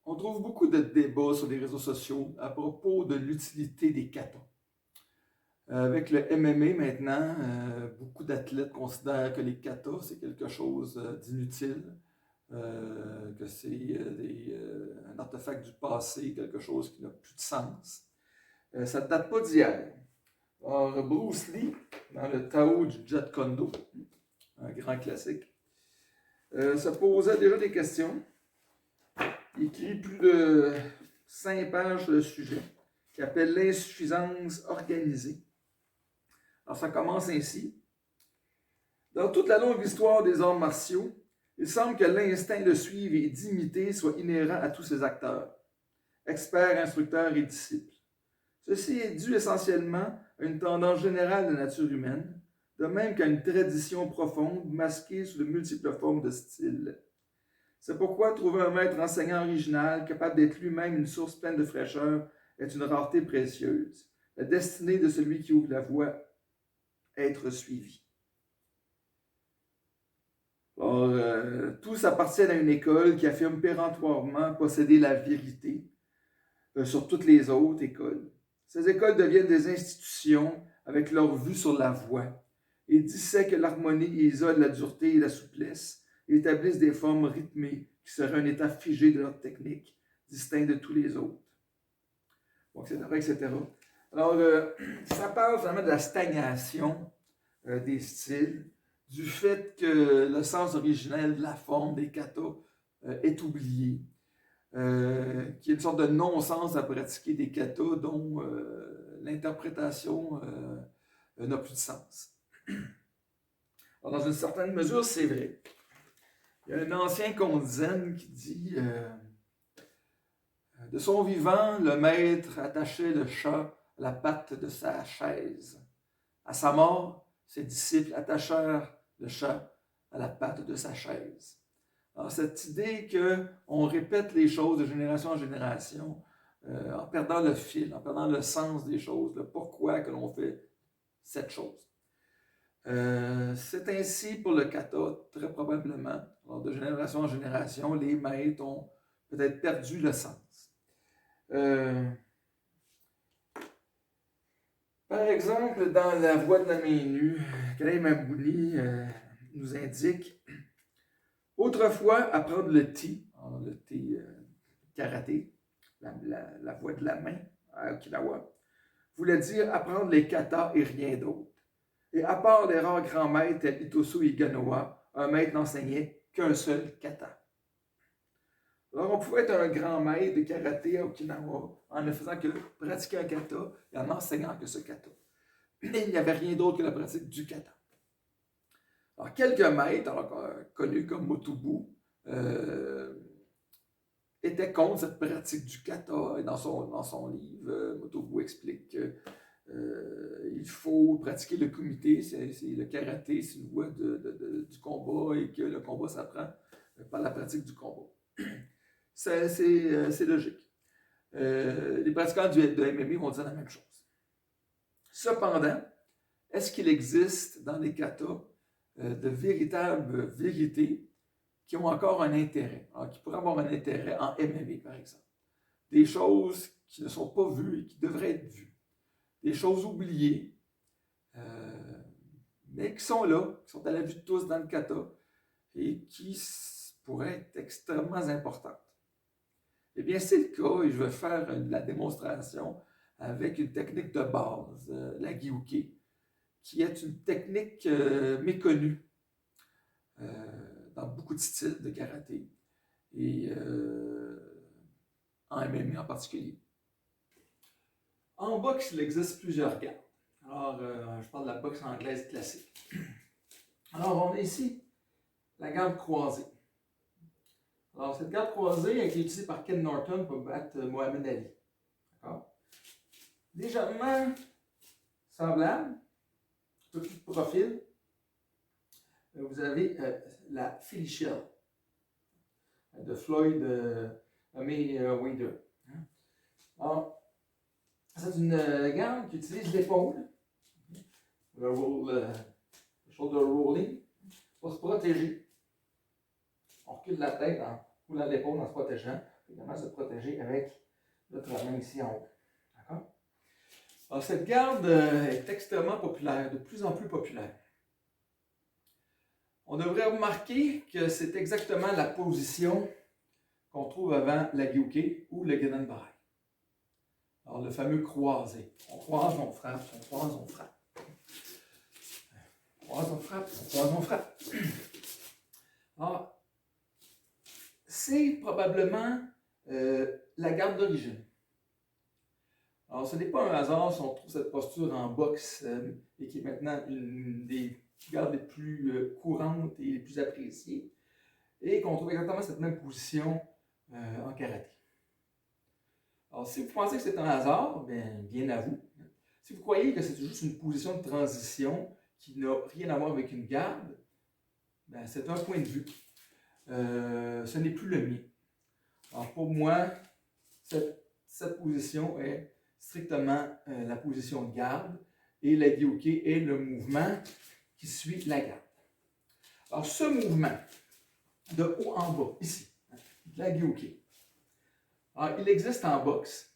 On trouve beaucoup de débats sur les réseaux sociaux à propos de l'utilité des katas. Avec le MMA maintenant, beaucoup d'athlètes considèrent que les katas, c'est quelque chose d'inutile, que c'est un artefact du passé, quelque chose qui n'a plus de sens. Ça ne date pas d'hier. Alors, Bruce Lee, dans le Tao du Jeet Kune Do, un grand classique, se posait déjà des questions. Il écrit plus de 5 pages sur le sujet, qui appelle l'insuffisance organisée. Alors, ça commence ainsi. Dans toute la longue histoire des arts martiaux, il semble que l'instinct de suivre et d'imiter soit inhérent à tous ces acteurs, experts, instructeurs et disciples. Ceci est dû essentiellement à une tendance générale de nature humaine, de même qu'à une tradition profonde masquée sous de multiples formes de style. C'est pourquoi trouver un maître enseignant original, capable d'être lui-même une source pleine de fraîcheur, est une rareté précieuse. La destinée de celui qui ouvre la voie, être suivi. Alors, tous appartiennent à une école qui affirme péremptoirement posséder la vérité sur toutes les autres écoles. Ces écoles deviennent des institutions avec leur vue sur la voie et dissèquent l'harmonie et isolent la dureté et la souplesse et établissent des formes rythmées qui seraient un état figé de leur technique, distinct de tous les autres. Bon, etc., etc. Alors, ça parle vraiment de la stagnation des styles, du fait que le sens originel de la forme des katas est oublié, qu'il y a une sorte de non-sens à pratiquer des katas dont l'interprétation n'a plus de sens. Alors, dans une certaine mesure, c'est vrai. Il y a un ancien conte zen qui dit de son vivant, le maître attachait le chat à la patte de sa chaise. À sa mort, ses disciples attachèrent le chat à la patte de sa chaise. Alors, cette idée qu'on répète les choses de génération en génération, en perdant le fil, en perdant le sens des choses, le pourquoi que l'on fait cette chose. C'est ainsi pour le kata, très probablement. Alors, de génération en génération, les maîtres ont peut-être perdu le sens. Par exemple, dans La Voie de la main nue, Kalei Mabouli nous indique autrefois, apprendre le ti, le ti karaté, la voie de la main à Okinawa, voulait dire apprendre les katas et rien d'autre. Et à part les rares grands maîtres tels Itosu Iganoa, un maître n'enseignait qu'un seul kata. Alors, on pouvait être un grand maître de karaté à Okinawa en ne faisant que pratiquer un kata et en enseignant que ce kata. Et il n'y avait rien d'autre que la pratique du kata. Alors, quelques maîtres, connus comme Motobu, étaient contre cette pratique du kata. Et dans son livre, Motobu explique qu'il faut pratiquer le kumite, c'est le karaté, c'est une voie du combat et que le combat s'apprend par la pratique du combat. C'est logique. Les pratiquants de MMA vont dire la même chose. Cependant, est-ce qu'il existe dans les katas de véritables vérités qui ont encore un intérêt, qui pourraient avoir un intérêt en MMA, par exemple? Des choses qui ne sont pas vues et qui devraient être vues. Des choses oubliées, mais qui sont là, qui sont à la vue de tous dans le kata et qui pourraient être extrêmement importantes. Eh bien, c'est le cas et je vais faire la démonstration avec une technique de base, la Gyuki, qui est une technique méconnue dans beaucoup de styles de karaté et en MMA en particulier. En boxe, il existe plusieurs gardes. Alors, je parle de la boxe anglaise classique. Alors, on a ici la garde croisée. Alors, cette garde croisée a été utilisée par Ken Norton pour battre Mohamed Ali. D'accord? Légèrement semblable, petit profil, vous avez la Philly Shell de Floyd Mayweather. Alors, c'est une garde qui utilise l'épaule, le shoulder rolling, pour se protéger. On recule la tête en roulant l'épaule en se protégeant également se protéger avec notre main ici en haut. D'accord? Alors, cette garde est extrêmement populaire, de plus en plus populaire. On devrait remarquer que c'est exactement la position qu'on trouve avant la Gyuke ou le Gedanbarai. Alors, le fameux croisé. On croise, on frappe, on croise, on frappe. On croise, on frappe, on croise, on frappe. Alors, c'est probablement la garde d'origine. Alors, ce n'est pas un hasard si on trouve cette posture en boxe et qui est maintenant une des gardes les plus courantes et les plus appréciées, et qu'on trouve exactement cette même position en karaté. Alors, si vous pensez que c'est un hasard, bien à vous. Si vous croyez que c'est juste une position de transition qui n'a rien à voir avec une garde, c'est un point de vue. Ce n'est plus le mien. Alors, pour moi, cette position est strictement la position de garde et la Gyuke est le mouvement qui suit la garde. Alors, ce mouvement de haut en bas, ici, la Gyuke, alors, il existe en boxe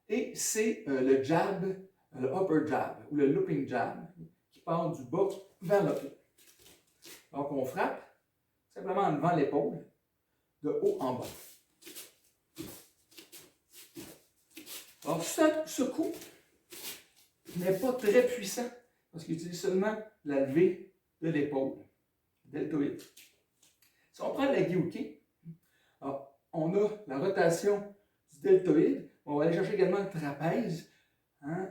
et c'est le jab, le upper jab ou le looping jab qui part du bas vers le haut. Donc, on frappe simplement en levant l'épaule de haut en bas. Alors, ce coup n'est pas très puissant parce qu'il utilise seulement la levée de l'épaule, deltoïde. Si on prend la Gyuke, on a la rotation du deltoïde, on va aller chercher également le trapèze,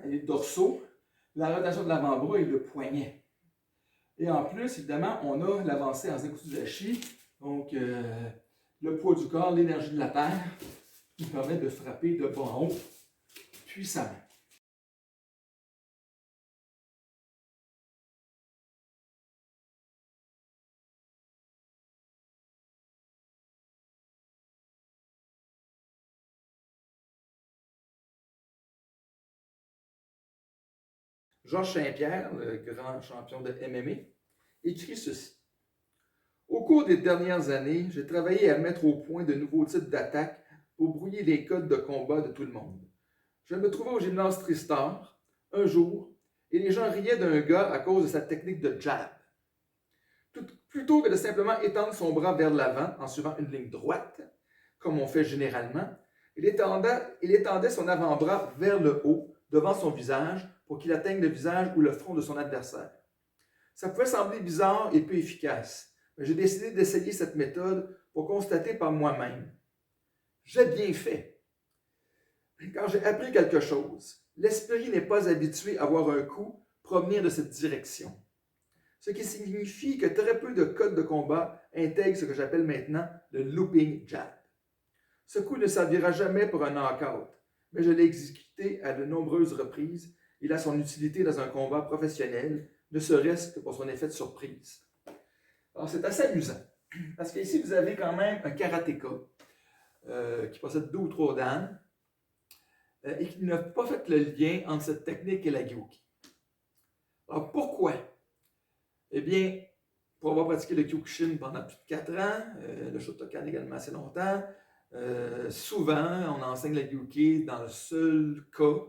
et les dorsaux, la rotation de l'avant-bras et le poignet. Et en plus, évidemment, on a l'avancée en Zenkusudashi, donc le poids du corps, l'énergie de la terre, qui permet de frapper de bas en haut puissamment. Georges Saint-Pierre, le grand champion de MMA, écrit ceci. Au cours des dernières années, j'ai travaillé à mettre au point de nouveaux types d'attaques pour brouiller les codes de combat de tout le monde. Je me trouvais au gymnase Tristar un jour et les gens riaient d'un gars à cause de sa technique de jab. Plutôt que de simplement étendre son bras vers l'avant en suivant une ligne droite, comme on fait généralement, il étendait son avant-bras vers le haut, devant son visage, pour qu'il atteigne le visage ou le front de son adversaire. Ça pouvait sembler bizarre et peu efficace, mais j'ai décidé d'essayer cette méthode pour constater par moi-même. J'ai bien fait. Quand j'ai appris quelque chose, l'esprit n'est pas habitué à voir un coup provenir de cette direction. Ce qui signifie que très peu de codes de combat intègrent ce que j'appelle maintenant le looping jab. Ce coup ne servira jamais pour un knockout, mais je l'ai exécuté à de nombreuses reprises. Il a son utilité dans un combat professionnel, ne serait-ce que pour son effet de surprise. Alors, c'est assez amusant, parce qu'ici, vous avez quand même un karatéka qui possède 2 ou 3 dan et qui n'a pas fait le lien entre cette technique et la Gyuke. Alors, pourquoi? Eh bien, pour avoir pratiqué le Kyokushin pendant plus de 4 ans, le Shotokan également assez longtemps, souvent, on enseigne la Gyuke dans le seul cas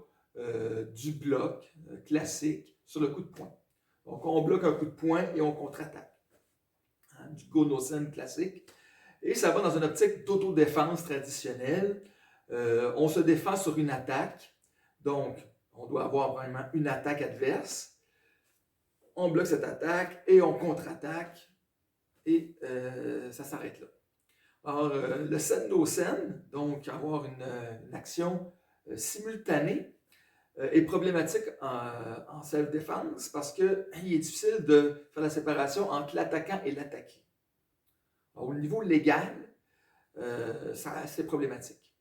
du bloc classique sur le coup de poing. Donc, on bloque un coup de poing et on contre-attaque. Du Go-No-Sen classique. Et ça va dans une optique d'autodéfense traditionnelle. On se défend sur une attaque. Donc, on doit avoir vraiment une attaque adverse. On bloque cette attaque et on contre-attaque. Et ça s'arrête là. Alors, le Sen-No-Sen, donc avoir une action simultanée, est problématique en self-défense parce qu'il est difficile de faire la séparation entre l'attaquant et l'attaqué. Au niveau légal, c'est problématique.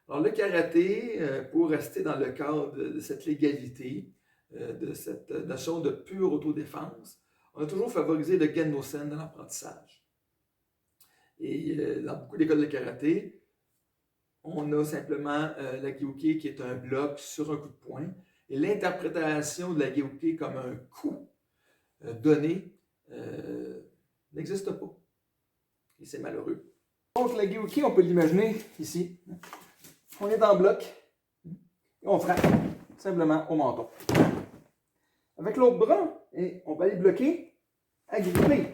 Alors, le karaté, pour rester dans le cadre de cette légalité, de cette notion de pure autodéfense, on a toujours favorisé le Gen-No-Sen dans l'apprentissage. Et dans beaucoup d'écoles de karaté, on a simplement la Gyuke qui est un bloc sur un coup de poing. Et l'interprétation de la Gyuke comme un coup donné n'existe pas. Et c'est malheureux. Donc, le Gyu-Ki, on peut l'imaginer ici. On est en bloc et on frappe simplement au menton. Avec l'autre bras, et on va aller bloquer, agripper.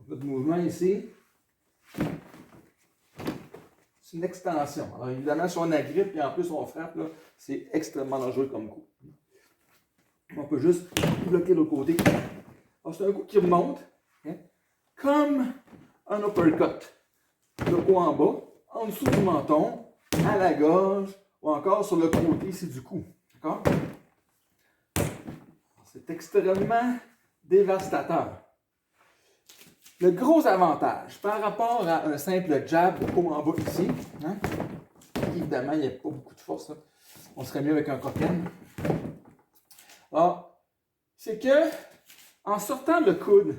Notre mouvement ici, c'est une extension. Alors évidemment, si on agrippe et en plus on frappe, c'est extrêmement dangereux comme coup. On peut juste bloquer l'autre côté. Alors c'est un coup qui remonte, hein, comme un uppercut. Le haut en bas, en dessous du menton, à la gorge, ou encore sur le côté ici du cou. D'accord? C'est extrêmement dévastateur. Le gros avantage par rapport à un simple jab haut en bas ici, hein, évidemment, il n'y a pas beaucoup de force. Là. On serait mieux avec un coquin. Alors, c'est que en sortant le coude,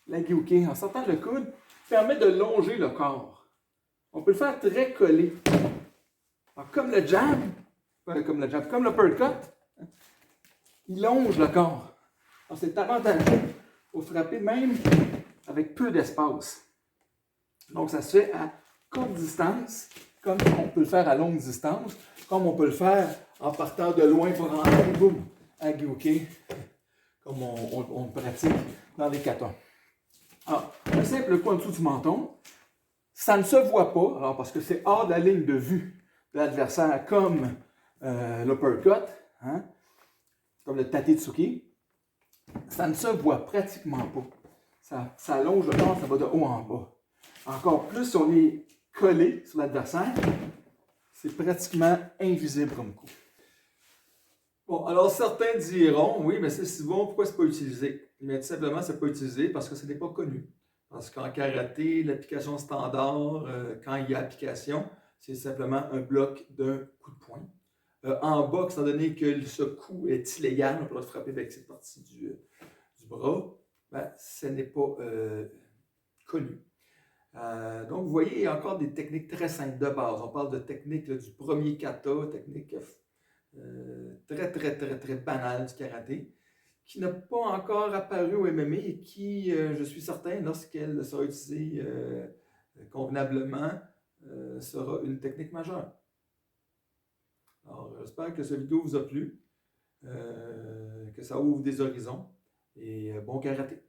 la Gyu-Ki, en sortant le coude, permet de longer le corps. On peut le faire très collé. Alors, comme l'uppercut, hein, il longe le corps. Alors, c'est avantageux pour frapper même avec peu d'espace. Donc, ça se fait à courte distance, comme on peut le faire à longue distance, comme on peut le faire en partant de loin pour rentrer, boum, à Gyu-Ki, comme on le pratique dans les katas. Alors, un simple coup en dessous du menton, ça ne se voit pas, alors parce que c'est hors de la ligne de vue de l'adversaire, comme l'uppercut, hein, comme le Tatitsuki. Ça ne se voit pratiquement pas. Ça allonge le corps, ça va de haut en bas. Encore plus si on est collé sur l'adversaire, c'est pratiquement invisible comme coup. Bon, alors certains diront, oui, mais c'est si bon, pourquoi c'est pas utilisé? Mais tout simplement, c'est pas utilisé parce que ce n'est pas connu. Parce qu'en karaté, l'application standard, quand il y a application, c'est simplement un bloc d'un coup de poing. En boxe, étant donné que ce coup est illégal, on peut le frapper avec cette partie du bras, ben, ce n'est pas connu. Donc, vous voyez, il y a encore des techniques très simples de base. On parle de techniques là, du premier kata, technique très banale du karaté, qui n'a pas encore apparu au MMA et qui, je suis certain, lorsqu'elle sera utilisée convenablement, sera une technique majeure. Alors, j'espère que cette vidéo vous a plu, que ça ouvre des horizons et bon karaté.